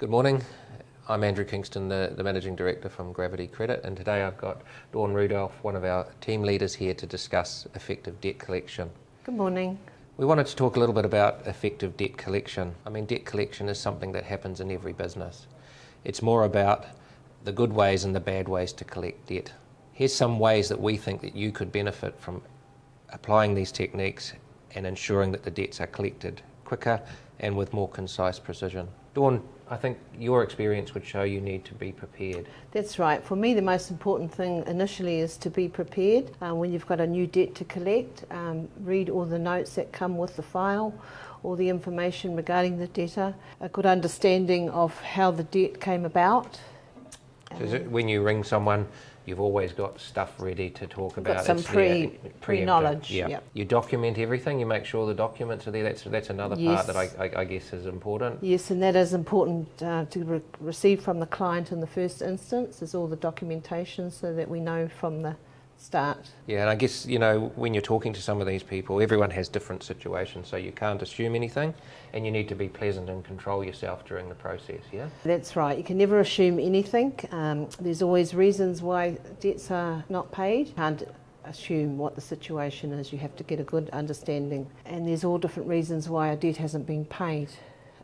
Good morning. I'm Andrew Kingstone, the Managing Director from Gravity Credit, and today I've got Dawn Rudolph, one of our team leaders, here to discuss effective debt collection. Good morning. We wanted to talk a little bit about effective debt collection. I mean, debt collection is something that happens in every business. It's more about the good ways and the bad ways to collect debt. Here's some ways that we think that you could benefit from applying these techniques and ensuring that the debts are collected quicker and with more concise precision. Dawn, I think your experience would show you need to be prepared. That's right. For me, the most important thing initially is to be prepared. When you've got a new debt to collect, read all the notes that come with the file, all the information regarding the debtor, a good understanding of how the debt came about. So is it when you ring someone, you've always got stuff ready to talk about? Got some pre-knowledge. Yeah. Yep. You document everything, you make sure the documents are there. That's another part that I guess is important. Yes, and that is important to receive from the client in the first instance, is all the documentation so that we know from the start. Yeah, and I guess, you know, when you're talking to some of these people, everyone has different situations, so you can't assume anything, and you need to be pleasant and control yourself during the process, yeah? That's right. You can never assume anything. There's always reasons why debts are not paid. You can't assume what the situation is. You have to get a good understanding. And there's all different reasons why a debt hasn't been paid.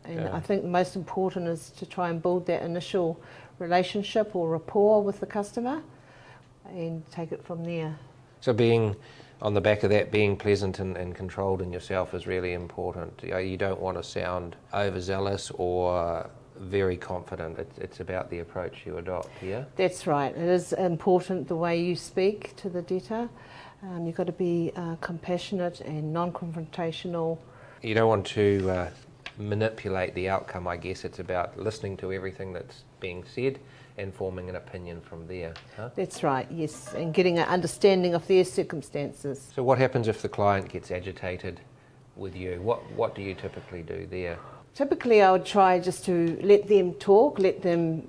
And Yeah. I think the most important is to try and build that initial relationship or rapport with the customer and take it from there. So being, on the back of that, being pleasant and controlled in yourself is really important. You don't want to sound overzealous or very confident. It's about the approach you adopt, yeah? That's right. It is important the way you speak to the debtor. You've got to be compassionate and non-confrontational. You don't want to manipulate the outcome, I guess. It's about listening to everything that's being said and forming an opinion from there. Huh? That's right, yes, and getting an understanding of their circumstances. So what happens if the client gets agitated with you? What do you typically do there? Typically I would try just to let them talk, let them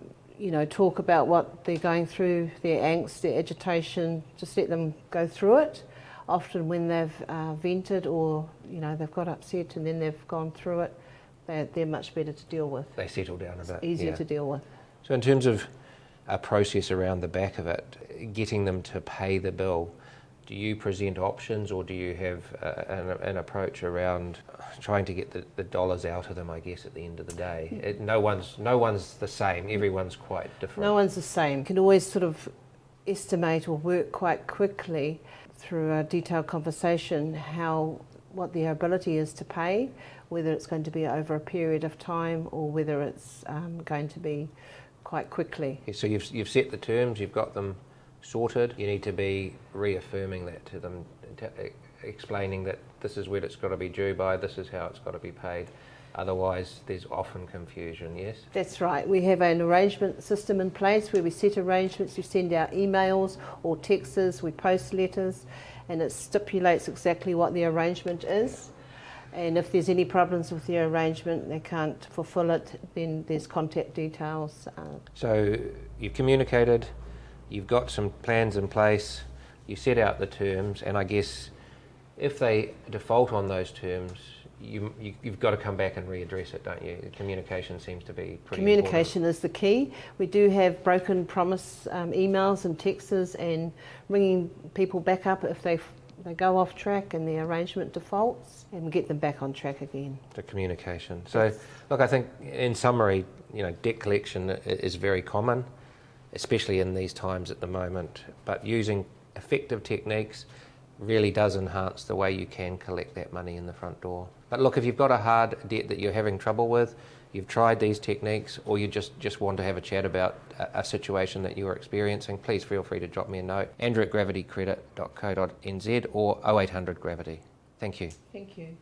talk about what they're going through, their angst, their agitation, just let them go through it. Often when they've vented or they've got upset and then they've gone through it, they're much better to deal with. They settle down a bit. It's easier to deal with. So in terms of a process around the back of it, getting them to pay the bill, do you present options or do you have an approach around trying to get the dollars out of them, I guess, at the end of the day? No one's the same. Everyone's quite different. No one's the same. You can always sort of estimate or work quite quickly through a detailed conversation what their ability is to pay, whether it's going to be over a period of time or whether it's going to be quite quickly. Yeah, so you've set the terms, you've got them sorted. You need to be reaffirming that to them, explaining that this is when it's got to be due by, this is how it's got to be paid. Otherwise, there's often confusion, yes? That's right. We have an arrangement system in place where we set arrangements, we send out emails or texts, we post letters, and it stipulates exactly what the arrangement is. And if there's any problems with the arrangement, they can't fulfill it, then there's contact details. So you've communicated, you've got some plans in place, you set out the terms, and I guess if they default on those terms, you've got to come back and readdress it, don't you? Communication seems to be pretty Communication important. is the key. We do have broken promise emails and texts and ringing people back up if they go off track and the arrangement defaults, and we get them back on track again. The communication. So, look, I think in summary, debt collection is very common, especially in these times at the moment, but using effective techniques really does enhance the way you can collect that money in the front door. But look, if you've got a hard debt that you're having trouble with, you've tried these techniques, or you just want to have a chat about a situation that you're experiencing, please feel free to drop me a note. Andrew@gravitycredit.co.nz or 0800 Gravity. Thank you. Thank you.